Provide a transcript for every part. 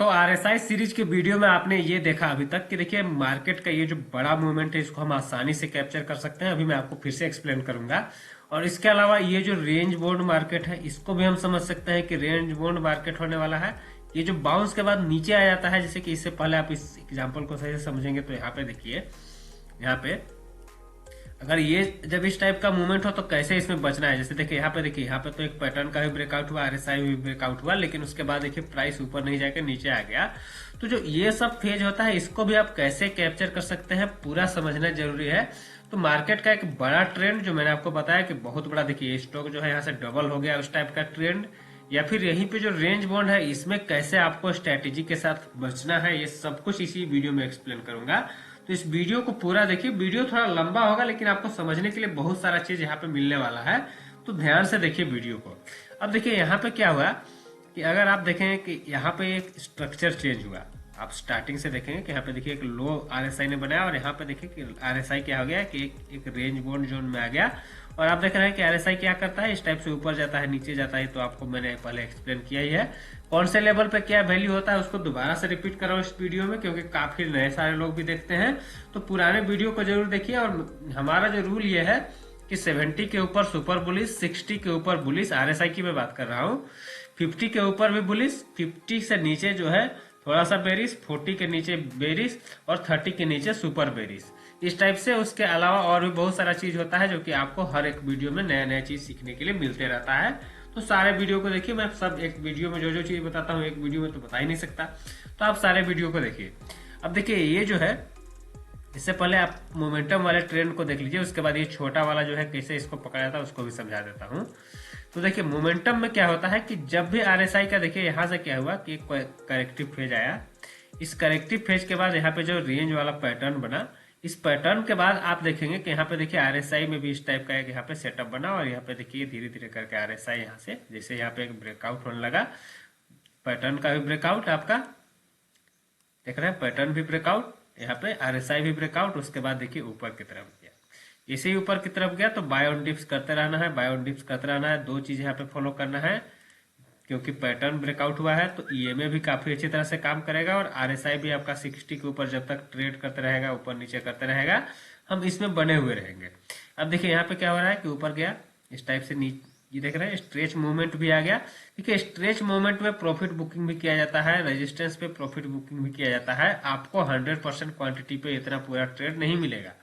तो RSI series के video में आपने ये देखा अभी तक कि देखिए मार्केट का ये जो बड़ा मूवमेंट है इसको हम आसानी से कैप्चर कर सकते हैं। अभी मैं आपको फिर से एक्सप्लेन करूंगा। और इसके अलावा ये जो रेंज बोर्ड मार्केट है इसको भी हम समझ सकते हैं कि रेंज बोर्ड मार्केट होने वाला है। ये जो बाउंस के बाद नीचे आ जाता है, जैसे कि इससे पहले आप इस एग्जाम्पल को सही से समझेंगे तो यहाँ पे देखिए, यहाँ पे अगर ये जब इस टाइप का मूवमेंट हो तो कैसे इसमें बचना है। जैसे देखिए यहाँ पे, देखिए यहाँ पे तो एक पैटर्न का भी ब्रेकआउट हुआ, आरएसआई भी ब्रेकआउट हुआ, लेकिन उसके बाद देखिए प्राइस ऊपर नहीं जाकर नीचे आ गया। तो जो ये सब फेज होता है इसको भी आप कैसे कैप्चर कर सकते हैं पूरा समझना जरूरी है। तो मार्केट का एक बड़ा ट्रेंड जो मैंने आपको बताया कि बहुत बड़ा, देखिए स्टॉक जो है यहाँ से डबल हो गया, उस टाइप का ट्रेंड, या फिर यहीं पे जो रेंज बॉन्ड है इसमें कैसे आपको स्ट्रेटेजी के साथ बचना है, ये सब कुछ इसी वीडियो में एक्सप्लेन करूंगा। तो इस वीडियो को पूरा देखिए। वीडियो थोड़ा लंबा होगा लेकिन आपको समझने के लिए बहुत सारा चीज यहाँ पे मिलने वाला है, तो ध्यान से देखिए वीडियो को। अब देखिए यहाँ पे क्या हुआ कि अगर आप देखें कि यहाँ पे एक स्ट्रक्चर चेंज हुआ, आप स्टार्टिंग से देखेंगे कि यहाँ पे देखिए एक लो आरएसआई ने बनाया और यहाँ पे देखिए कि आरएसआई क्या हो गया कि एक रेंज बाउंड जोन में आ गया। और आप देख रहे हैं कि आरएसआई क्या करता है, इस टाइप से ऊपर जाता है नीचे जाता है, तो आपको मैंने पहले एक्सप्लेन किया ही है। कौन से लेवल पे क्या वैल्यू होता है उसको दोबारा से रिपीट कर रहा हूँ इस वीडियो में, क्योंकि काफी नए सारे लोग भी देखते हैं। तो पुराने वीडियो को जरूर देखिए। और हमारा जो रूल ये है कि 70 के ऊपर सुपर बुलिस, 60 के ऊपर बुलिस, आरएसआई की मैं बात कर रहा हूँ, 50 के ऊपर भी बुलिस, 50 से नीचे जो है थोड़ा सा बेरिस, 40 के नीचे बेरिस और 30 के नीचे सुपर बेरिस, इस टाइप से। उसके अलावा और भी बहुत सारा चीज होता है जो कि आपको हर एक वीडियो में नया नया चीज सीखने के लिए मिलते रहता है। तो सारे वीडियो को देखिए, मैं सब एक वीडियो में जो जो चीज बताता हूँ एक वीडियो में तो बता ही नहीं सकता, तो आप सारे वीडियो को देखिए। अब देखिए ये जो है, इससे पहले आप मोमेंटम वाले ट्रेंड को देख लीजिए, उसके बाद ये छोटा वाला जो है कैसे इसको पकड़ा जाता है उसको भी समझा देता हूँ। तो देखिए मोमेंटम में क्या होता है कि जब भी आरएसआई का, देखिए यहाँ से क्या हुआ कि करेक्टिव फेज आया, इस करेक्टिव फेज के बाद यहाँ पे जो रेंज वाला पैटर्न बना, इस पैटर्न के बाद आप देखेंगे कि यहाँ पे देखिए आरएसआई में भी इस टाइप का एक यहाँ पे सेटअप बना, और यहाँ पे देखिए धीरे धीरे करके आरएसआई यहाँ से, जैसे यहाँ पे एक ब्रेकआउट होने लगा, पैटर्न का भी ब्रेकआउट आपका देख रहे हैं, पैटर्न भी ब्रेकआउट, यहाँ पे आरएसआई भी ब्रेकआउट, उसके बाद देखिए ऊपर की तरफ गया। जैसे ही ऊपर की तरफ गया तो बाय ऑन डिप्स करते रहना है, बाय ऑन डिप्स करते रहना है। दो चीज यहाँ पे फॉलो करना है, क्योंकि पैटर्न ब्रेकआउट हुआ है तो ईएमए भी काफी अच्छी तरह से काम करेगा, और आरएसआई भी आपका 60 के ऊपर जब तक ट्रेड करते रहेगा, ऊपर नीचे करते रहेगा, हम इसमें बने हुए रहेंगे। अब देखिए यहाँ पे क्या हो रहा है कि ऊपर गया इस टाइप से, नीचे ये देख रहे हैं स्ट्रेच मूवमेंट भी आ गया। देखिए स्ट्रेच मूवमेंट में प्रॉफिट बुकिंग भी किया जाता है, रेजिस्टेंस पे प्रॉफिट बुकिंग भी किया जाता है। आपको 100% क्वांटिटी पे इतना पूरा ट्रेड नहीं मिलेगा।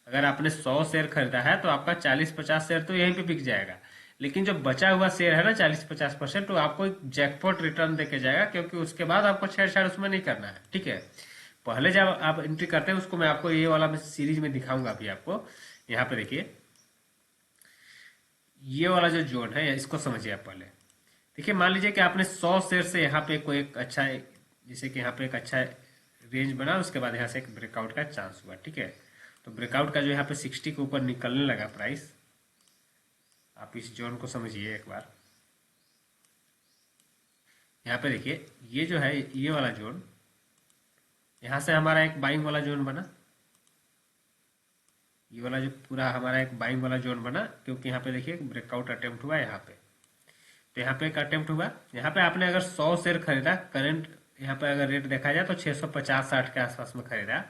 अगर आपने 100 शेयर खरीदा है तो आपका 40-50 शेयर तो यहीं पे बिक जाएगा, लेकिन जो बचा हुआ शेयर है ना 40-50%, तो आपको एक जैकपॉट रिटर्न देके जाएगा, क्योंकि उसके बाद आपको छेड़छाड़ उसमें नहीं करना है। ठीक है, पहले जब आप एंट्री करते हैं उसको मैं आपको ये वाला सीरीज में दिखाऊंगा अभी आपको। यहाँ पे देखिए ये वाला जो जोन है इसको समझिए आप पहले। देखिए मान लीजिए कि आपने 100 शेयर से यहाँ पे कोई एक अच्छा, जैसे कि यहाँ पे एक अच्छा रेंज बना, उसके बाद यहाँ से एक ब्रेकआउट का चांस हुआ। ठीक है, तो ब्रेकआउट का जो यहाँ पे 60 के ऊपर निकलने लगा प्राइस, आप इस जोन को समझिए एक बार। यहाँ पे देखिए ये जो है ये वाला जोन, यहाँ से हमारा एक बाइंग वाला जोन बना, ये वाला जो पूरा हमारा एक बाइंग वाला जोन बना, क्योंकि यहाँ पे देखिए ब्रेकआउट अटेम्प्ट हुआ यहाँ पे, तो यहाँ पे एक अटेम्प्ट हुआ। यहाँ पे आपने अगर 100 शेयर खरीदा, करंट यहाँ पे अगर रेट देखा जाए तो 650-60 के आसपास में खरीदा,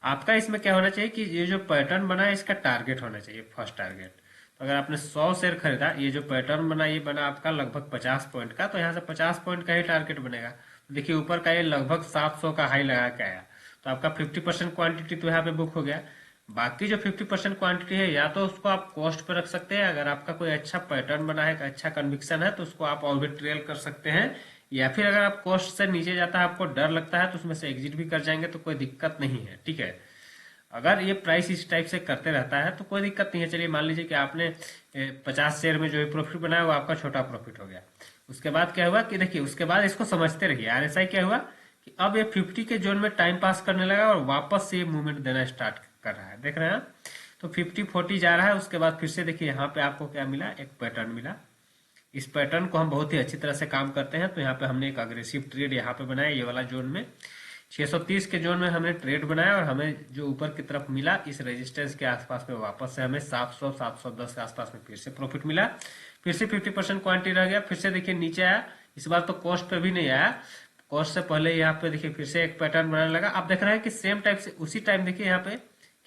आपका इसमें क्या होना चाहिए कि ये जो पैटर्न बना है इसका टारगेट होना चाहिए, फर्स्ट टारगेट। तो अगर आपने 100 शेयर खरीदा, ये जो पैटर्न बना ये बना आपका लगभग 50 पॉइंट का, तो यहाँ से 50 पॉइंट का ही टारगेट बनेगा। तो देखिए ऊपर का ये लगभग 700 का हाई लगा के आया, तो आपका 50% क्वांटिटी तो यहाँ पे बुक हो गया। बाकी जो 50% क्वांटिटी है या तो उसको आप कॉस्ट पे रख सकते हैं, अगर आपका कोई अच्छा पैटर्न बना है, अच्छा कन्विक्शन है, तो उसको आप और भी ट्रेल कर सकते हैं, या फिर अगर आप कॉस्ट से नीचे जाता है, आपको डर लगता है, तो उसमें से एग्जिट भी कर जाएंगे तो कोई दिक्कत नहीं है। ठीक है, अगर ये प्राइस इस टाइप से करते रहता है तो कोई दिक्कत नहीं है। चलिए मान लीजिए कि आपने 50 शेयर में जो भी प्रॉफिट बनाया वो आपका छोटा प्रॉफिट हो गया। उसके बाद क्या हुआ कि देखिए उसके बाद इसको समझते रहिए, आरएसआई क्या हुआ कि अब ये 50 के जोन में टाइम पास करने लगा और वापस से ये मूवमेंट देना स्टार्ट कर रहा है, देख रहे हैं आप? तो 50-40 जा रहा है, उसके बाद फिर से देखिए यहाँ पे आपको क्या मिला, एक पैटर्न मिला। इस पैटर्न को हम बहुत ही अच्छी तरह से काम करते हैं, तो यहाँ पे हमने एक अग्रेसिव ट्रेड यहाँ पे बनाया, ये वाला जोन में 630 के जोन में हमने ट्रेड बनाया, और हमें जो ऊपर की तरफ मिला इस रेजिस्टेंस के आसपास में वापस से हमें 700-710 के आसपास में फिर से प्रॉफिट मिला। फिर से 50% क्वांटिटी रह गया, फिर से देखिए नीचे आया, इस बार तो कॉस्ट पे भी नहीं आया, कॉस्ट से पहले यहाँ पे देखिए फिर से एक पैटर्न बनाने लगा। आप देख रहे हैं कि सेम टाइप से उसी टाइम देखिए यहाँ पे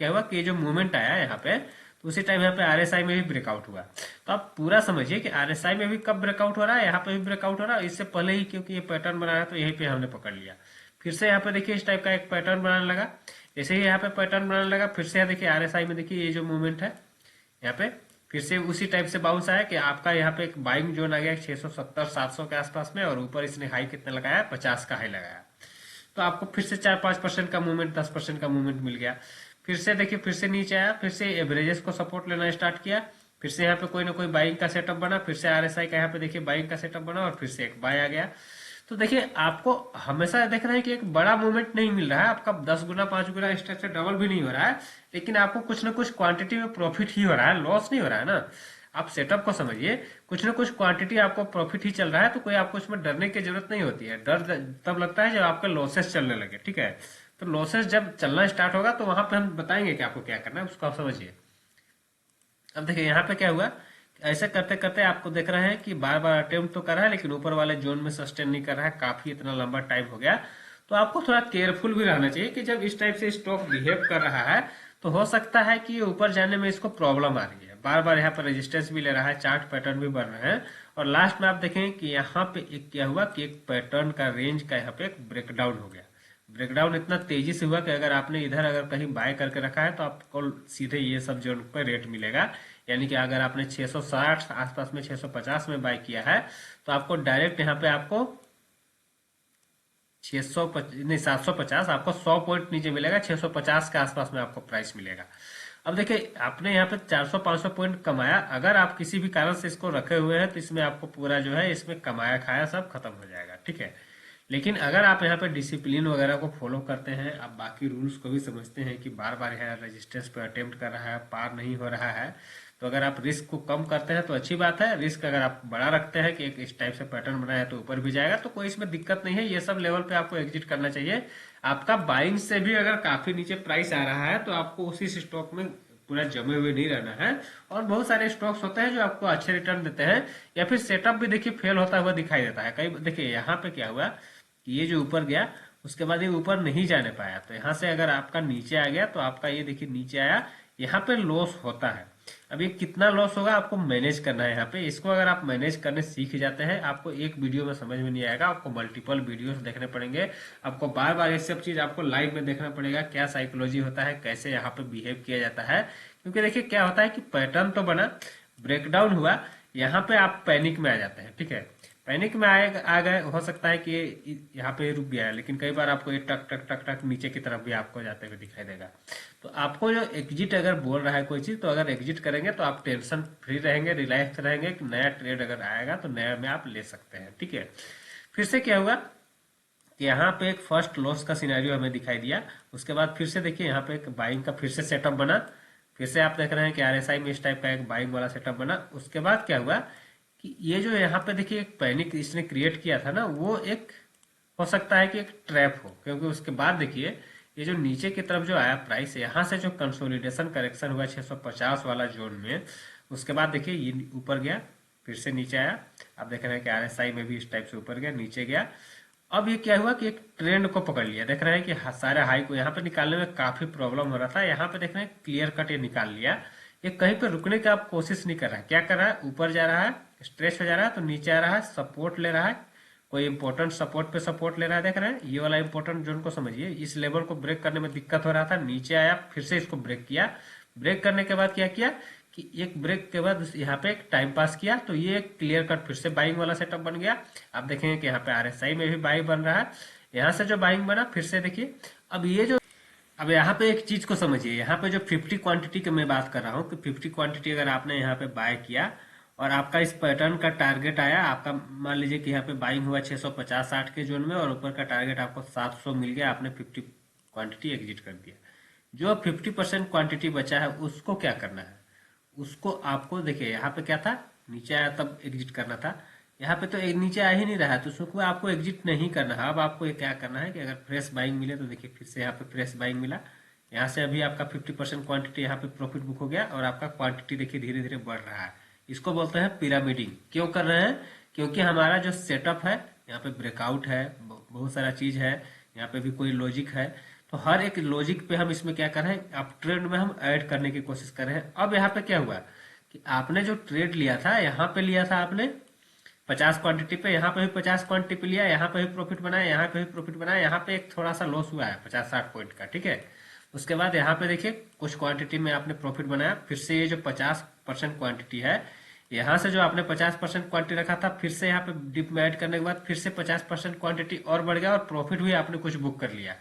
क्या हुआ कि ये जो मूवमेंट आया यहाँ पे, तो उसी टाइम यहाँ पे आरएसआई में भी ब्रेकआउट हुआ। तो आप पूरा समझिए कि आरएसआई में भी कब ब्रेकआउट हो रहा है, यहाँ पे भी ब्रेकआउट हो रहा है, इससे पहले ही क्योंकि ये पैटर्न बनाया तो यहीं पे हमने पकड़ लिया। फिर से यहाँ पे देखिए इस टाइप का एक पैटर्न बनाने लगा। जैसे ही यहाँ पे पैटर्न बनाने लगा, फिर से देखिए आरएसआई में देखिए ये जो मूवमेंट है यहाँ पे फिर से उसी टाइप से बाउंस आया कि आपका यहाँ पे एक बाइंग जोन आ गया 670-700 के आसपास में, और ऊपर इसने हाई कितना लगाया, 50 का हाई लगाया। तो आपको फिर से 4-5% का मूवमेंट, 10% का मूवमेंट मिल गया। फिर से देखिए फिर से नीचे आया, फिर से एवरेजेस को सपोर्ट लेना स्टार्ट किया, फिर से यहाँ पे कोई ना कोई बाइंग का सेटअप बना, फिर से आरएसआई का यहाँ पे देखिए बाइंग का सेटअप बना, और फिर से एक बाय आ गया। तो देखिए आपको हमेशा देखना है कि एक बड़ा मूवमेंट नहीं मिल रहा है, आपका 10 गुना 5 गुना इस टाइप से डबल भी नहीं हो रहा है, लेकिन आपको कुछ ना कुछ क्वांटिटी में प्रॉफिट ही हो रहा है, लॉस नहीं हो रहा है ना। आप सेटअप को समझिए, कुछ ना कुछ क्वांटिटी आपको प्रॉफिट ही चल रहा है, तो कोई आपको इसमें डरने की जरूरत नहीं होती है। डर तब लगता है जब आपके लॉसेस चलने लगे, ठीक है। तो लॉसेस जब चलना स्टार्ट होगा तो वहां पे हम बताएंगे कि आपको क्या करना है, उसको आप समझिए। अब देखिए यहाँ पे क्या हुआ, ऐसे करते करते आपको देख रहे हैं कि बार बार अटेम्प्ट तो कर रहा है, लेकिन ऊपर वाले जोन में सस्टेन नहीं कर रहा है, काफी इतना लंबा टाइम हो गया। तो आपको थोड़ा केयरफुल भी रहना चाहिए कि जब इस टाइप से स्टॉक बिहेव कर रहा है तो हो सकता है कि ऊपर जाने में इसको प्रॉब्लम आ रही है, बार बार यहाँ पर रेजिस्टेंस भी ले रहा है, चार्ट पैटर्न भी बन रहे हैं, और लास्ट में आप देखेंगे कि यहाँ पे एक क्या हुआ कि एक पैटर्न का रेंज का यहाँ पे एक ब्रेकडाउन हो गया। ब्रेकडाउन इतना तेजी से हुआ कि अगर आपने इधर अगर कहीं बाय करके रखा है तो आपको सीधे ये सब जोन पे रेट मिलेगा। यानी कि अगर आपने 660 आसपास में 650 में बाय किया है तो आपको डायरेक्ट यहाँ पे आपको 750 आपको 100 पॉइंट नीचे मिलेगा, 650 के आसपास में आपको प्राइस मिलेगा। अब देखिए आपने यहाँ पे 400-500 पॉइंट कमाया, अगर आप किसी भी कारण से इसको रखे हुए हैं तो इसमें आपको पूरा जो है इसमें कमाया खाया सब खत्म हो जाएगा, ठीक है। लेकिन अगर आप यहाँ पे डिसिप्लिन वगैरह को फॉलो करते हैं, आप बाकी रूल्स को भी समझते हैं कि बार बार यहाँ रेजिस्टेंस पे अटेम्प्ट कर रहा है, पार नहीं हो रहा है, तो अगर आप रिस्क को कम करते हैं तो अच्छी बात है। रिस्क अगर आप बड़ा रखते हैं कि एक इस टाइप से पैटर्न बनाया है तो ऊपर भी जाएगा, तो कोई इसमें दिक्कत नहीं है। ये सब लेवल पे आपको एग्जिट करना चाहिए। आपका बाइंग से भी अगर काफी नीचे प्राइस आ रहा है तो आपको उसी स्टॉक में पूरा जमे हुए नहीं रहना है। और बहुत सारे स्टॉक्स होते हैं जो आपको अच्छे रिटर्न देते हैं, या फिर सेटअप भी देखिए फेल होता हुआ दिखाई देता है कई। देखिए यहाँ पे क्या हुआ कि ये जो ऊपर गया उसके बाद ये ऊपर नहीं जाने पाया, तो यहाँ से अगर आपका नीचे आ गया तो आपका ये देखिए नीचे आया, यहाँ पे लॉस होता है। अब ये कितना लॉस होगा आपको मैनेज करना है यहाँ पे। इसको अगर आप मैनेज करने सीख जाते हैं, आपको एक वीडियो में समझ में नहीं आएगा, आपको मल्टीपल वीडियोस देखने पड़ेंगे, आपको बार बार ये सब चीज आपको लाइव में देखना पड़ेगा, क्या साइकोलॉजी होता है, कैसे यहाँ पे बिहेव किया जाता है। क्योंकि देखिए क्या होता है कि पैटर्न तो बना, ब्रेकडाउन हुआ, यहाँ पे आप पैनिक में आ जाते हैं, ठीक है। पैनिक में आ गए, हो सकता है कि यहाँ पे रुक गया है, लेकिन कई बार आपको ये टक टक टक टक नीचे की तरफ भी आपको जाते हुए दिखाई देगा। तो आपको जो एग्जिट अगर बोल रहा है कोई चीज, तो अगर एग्जिट करेंगे तो आप टेंशन फ्री रहेंगे, रिलैक्स रहेंगे कि नया ट्रेड अगर आएगा तो नया में आप ले सकते हैं, ठीक है। फिर से क्या हुआ कि यहाँ पे एक फर्स्ट लॉस का सिनेरियो हमें दिखाई दिया। उसके बाद फिर से देखिए यहाँ पे एक बाइंग का फिर से सेटअप बना, फिर से आप देख रहे हैं कि आरएसआई में इस टाइप का एक बाइंग वाला सेटअप बना। उसके बाद क्या हुआ कि ये जो यहाँ पे देखिए एक पैनिक इसने क्रिएट किया था ना, वो एक हो सकता है कि एक ट्रैप हो, क्योंकि उसके बाद देखिए ये जो नीचे की तरफ जो आया प्राइस, यहाँ से जो कंसोलिडेशन करेक्शन हुआ 650 वाला जोन में, उसके बाद देखिए ये ऊपर गया, फिर से नीचे आया। आप देख रहे हैं कि आरएसआई में भी इस टाइप से ऊपर गया, नीचे गया। अब ये क्या हुआ कि एक ट्रेंड को पकड़ लिया। देख रहे हैं कि सारे हाई को यहाँ पे निकालने में काफी प्रॉब्लम हो रहा था, यहाँ पे देख रहे हैं क्लियर कट ये निकाल लिया। ये कहीं पे रुकने की आप कोशिश नहीं कर रहा है, क्या कर रहा है, ऊपर जा रहा है, स्ट्रेच हो जा रहा है, तो नीचे आ रहा है, सपोर्ट ले रहा है, कोई इंपॉर्टेंट सपोर्ट पे सपोर्ट ले रहा है। देख रहे हैं ये वाला इंपॉर्टेंट जोन को समझिए, इस लेवल को ब्रेक करने में दिक्कत हो रहा था, नीचे आया, फिर से इसको ब्रेक किया। ब्रेक करने के बाद क्या किया कि एक ब्रेक के बाद यहाँ पे एक टाइम पास किया, तो ये एक क्लियर कट फिर से बाइंग वाला सेटअप बन गया। आप देखेंगे कि यहाँ पे आरएसआई में भी बाइंग बन रहा है, यहाँ से जो बाइंग बना फिर से देखिए। अब यहाँ पे एक चीज को समझिए, यहाँ पे जो 50 क्वांटिटी की मैं बात कर रहा हूँ कि 50 क्वांटिटी अगर आपने यहाँ पे बाय किया और आपका इस पैटर्न का टारगेट आया, आपका मान लीजिए कि यहाँ पे बाइंग हुआ 650-60 के जोन में और ऊपर का टारगेट आपको 700 मिल गया, आपने 50 क्वांटिटी एग्जिट कर दिया। जो 50% क्वांटिटी बचा है उसको क्या करना है, उसको आपको देखिए यहाँ पे क्या था, नीचे आया तब एग्जिट करना था, यहाँ पे तो एक नीचे आ ही नहीं रहा है, तो उसको आपको एग्जिट नहीं करना है। अब आपको ये क्या करना है कि अगर फ्रेश बाइंग मिले तो देखिए फिर से यहाँ पे फ्रेश बाइंग मिला, यहाँ से अभी आपका 50% क्वांटिटी यहाँ पे प्रॉफिट बुक हो गया और आपका क्वांटिटी देखिए धीरे धीरे बढ़ रहा है। इसको बोलते हैं पिरामिडिंग। क्यों कर रहे हैं, क्योंकि हमारा जो सेटअप है यहाँ पे ब्रेकआउट है, बहुत सारा चीज है, यहाँ पे भी कोई लॉजिक है। तो हर एक लॉजिक पे हम इसमें क्या कर रहे हैं, अब ट्रेड में हम ऐड करने की कोशिश कर रहे हैं। अब यहाँ पे क्या हुआ कि आपने जो ट्रेड लिया था, यहाँ पे लिया था आपने 50 क्वांटिटी पे, यहाँ पे भी 50 क्वांटिटी पे लिया, यहाँ पे भी प्रॉफिट बनाया, यहाँ पे भी प्रॉफिट बनाया, यहाँ पे एक थोड़ा सा लॉस हुआ है 50-60 पॉइंट का, ठीक है। उसके बाद यहाँ पे देखिए कुछ क्वांटिटी में आपने प्रॉफिट बनाया, फिर से ये जो 50% क्वांटिटी है, यहाँ से जो आपने 50% क्वांटिटी रखा था, फिर से यहाँ पे डिप में ऐड करने के बाद फिर से 50% क्वांटिटी और बढ़ गया और प्रॉफिट भी आपने कुछ बुक कर लिया।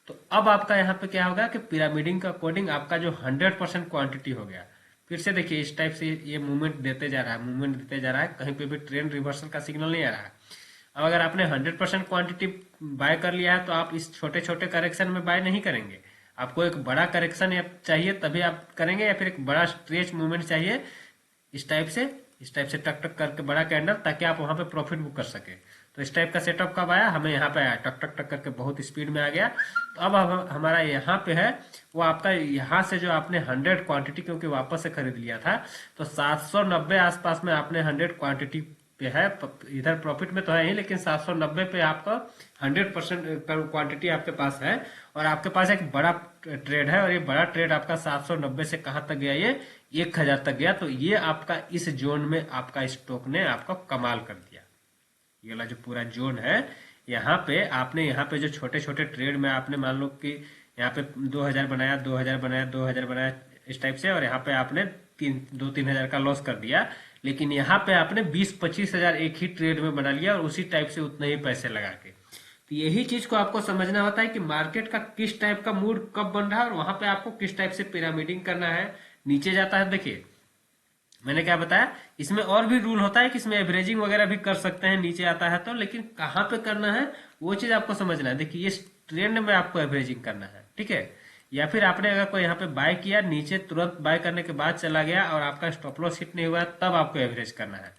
तो अब आपका यहाँ पे क्या होगा कि पिरामिडिंग का अकॉर्डिंग आपका जो 100% क्वांटिटी हो गया। फिर से देखिए इस टाइप से ये मूवमेंट देते जा रहा है, मूवमेंट देते जा रहा है, कहीं पे भी ट्रेंड रिवर्सल का सिग्नल नहीं आ रहा है। अब अगर आपने 100% क्वांटिटी बाय कर लिया है तो आप इस छोटे छोटे करेक्शन में बाय नहीं करेंगे, आपको एक बड़ा करेक्शन चाहिए तभी आप करेंगे, या फिर एक बड़ा स्ट्रेच मूवमेंट चाहिए इस टाइप से टक टक करके बड़ा कैंडल, ताकि आप वहां पे प्रॉफिट बुक कर सके। तो इस टाइप का सेटअप कब आया, हमें यहाँ पे आया, टक टक टक करके बहुत स्पीड में आ गया। तो अब हमारा यहाँ पे है वो आपका, यहाँ से जो आपने 100 क्वांटिटी क्योंकि वापस से खरीद लिया था, तो 790 आसपास में आपने 100 क्वांटिटी पे है, इधर प्रॉफिट में तो है ही, लेकिन 790 पे आपका 100% क्वांटिटी आपके पास है, और आपके पास एक बड़ा ट्रेड है, और ये बड़ा ट्रेड आपका 790 से कहां तक गया, ये 1000 तक गया। तो ये आपका इस जोन में आपका स्टॉक ने आपको कमाल कर दिया। ये वाला जो पूरा जोन है, यहाँ पे आपने यहाँ पे जो छोटे छोटे ट्रेड में आपने मान लो कि यहाँ पे 2000 बनाया, 2000 बनाया, 2000 बनाया इस टाइप से, और यहाँ पे आपने 2-3 हजार का लॉस कर दिया, लेकिन यहाँ पे आपने 20-25 हजार एक ही ट्रेड में बना लिया, और उसी टाइप से उतने ही पैसे लगा के। तो यही चीज को आपको समझना होता है कि मार्केट का किस टाइप का मूड कब बन रहा है, और वहां पे आपको किस टाइप से पिरामिडिंग करना है। नीचे जाता है, देखिए मैंने क्या बताया, इसमें और भी रूल होता है कि इसमें एवरेजिंग वगैरह भी कर सकते हैं, नीचे आता है तो, लेकिन कहाँ पे करना है वो चीज आपको समझना है। देखिए ये ट्रेंड में आपको एवरेजिंग करना है, ठीक है। या फिर आपने अगर कोई यहाँ पे बाय किया, नीचे तुरंत बाय करने के बाद चला गया और आपका स्टॉप लॉस हिट नहीं हुआ, तब आपको एवरेज करना है।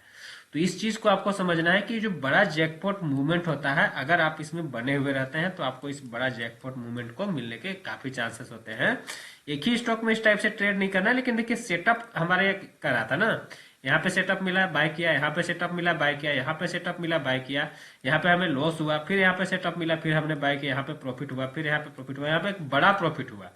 तो इस चीज को आपको समझना है कि जो बड़ा जैकपॉट मूवमेंट होता है, अगर आप इसमें बने हुए रहते हैं तो आपको इस बड़ा जैकपॉट मूवमेंट को मिलने के काफी चांसेस होते हैं। एक ही स्टॉक में इस टाइप से ट्रेड नहीं करना है, लेकिन देखिए सेटअप हमारे करा था ना, यहाँ पे सेटअप मिला बाय किया, यहाँ पे सेटअप मिला बाय किया, यहाँ पे सेटअप मिला बाय किया, यहाँ पे हमें लॉस हुआ, फिर यहाँ पे सेटअप मिला, फिर हमने बाय किया, यहाँ पे प्रॉफिट हुआ, फिर यहाँ पे प्रॉफिट हुआ, यहाँ पे एक बड़ा प्रॉफिट हुआ।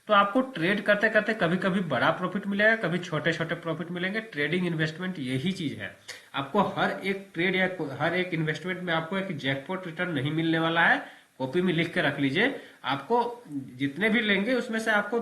तो आपको ट्रेड करते करते कभी कभी बड़ा प्रॉफिट मिलेगा, कभी छोटे छोटे प्रॉफिट मिलेंगे। ट्रेडिंग इन्वेस्टमेंट यही चीज है, आपको हर एक ट्रेड या हर एक इन्वेस्टमेंट में आपको एक जैकपॉट रिटर्न नहीं मिलने वाला है। कॉपी में लिख के रख लीजिए, आपको जितने भी लेंगे उसमें से आपको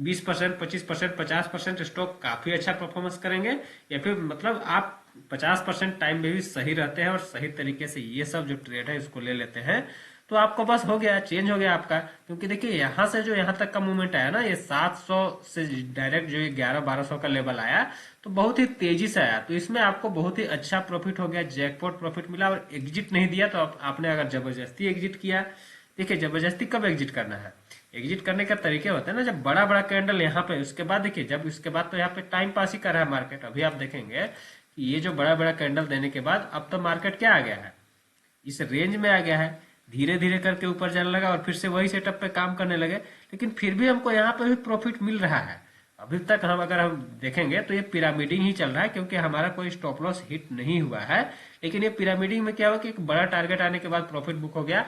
20%, 25%, 50% स्टॉक काफी अच्छा परफॉर्मेंस करेंगे, या फिर मतलब आप 50% टाइम में भी सही रहते हैं और सही तरीके से ये सब जो ट्रेड है इसको ले लेते हैं, तो आपको बस हो गया, चेंज हो गया आपका। क्योंकि देखिए यहाँ से जो यहाँ तक का मूवमेंट आया ना, ये 700 से डायरेक्ट जो ये 1100-1200 का लेवल आया, तो बहुत ही तेजी से आया, तो इसमें आपको बहुत ही अच्छा प्रॉफिट हो गया, जैकपॉट प्रॉफिट मिला, और एग्जिट नहीं दिया तो आपने अगर जबरदस्ती एग्जिट किया। देखिए जबरदस्ती कब एग्जिट करना है, एग्जिट करने का तरीके होते हैं ना, जब बड़ा बड़ा कैंडल यहाँ पे, उसके बाद देखिए जब इसके बाद तो यहाँ पे टाइम पास ही कर रहा है मार्केट। अभी आप देखेंगे कि ये जो बड़ा बड़ा कैंडल देने के बाद अब तो मार्केट क्या आ गया है, इस रेंज में आ गया है, धीरे धीरे करके ऊपर जाने लगा और फिर से वही सेटअप पे काम करने लगे, लेकिन फिर भी हमको यहाँ पे भी प्रॉफिट मिल रहा है। अभी तक हम अगर हम देखेंगे तो ये पिरामिडिंग ही चल रहा है, क्योंकि हमारा कोई स्टॉप लॉस हिट नहीं हुआ है। लेकिन ये पिरामिडिंग में क्या हुआ कि एक बड़ा टारगेट आने के बाद प्रॉफिट बुक हो गया,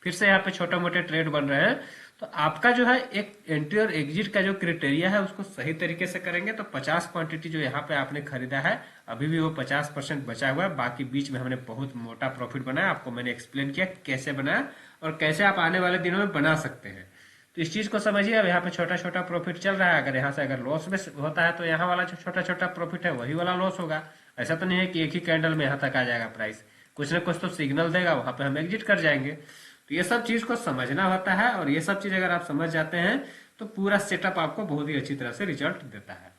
फिर से यहाँ पे छोटे मोटे ट्रेड बन रहे हैं। तो आपका जो है एक एंट्री और एग्जिट का जो क्राइटेरिया है उसको सही तरीके से करेंगे तो 50 क्वांटिटी जो यहाँ पे आपने खरीदा है, अभी भी वो 50% बचा हुआ है, बाकी बीच में हमने बहुत मोटा प्रॉफिट बनाया। आपको मैंने एक्सप्लेन किया कैसे बनाया और कैसे आप आने वाले दिनों में बना सकते हैं। तो इस चीज को समझिए। अब यहाँ पे छोटा छोटा प्रॉफिट चल रहा है, अगर यहाँ से अगर लॉस में होता है तो यहाँ वाला जो छोटा छोटा प्रॉफिट है वही वाला लॉस होगा। ऐसा तो नहीं है कि एक ही कैंडल में यहाँ तक आ जाएगा प्राइस, कुछ ना कुछ तो सिग्नल देगा, वहां पे हम एग्जिट कर जाएंगे। तो ये सब चीज को समझना होता है, और ये सब चीज अगर आप समझ जाते हैं तो पूरा सेटअप आपको बहुत ही अच्छी तरह से रिजल्ट देता है।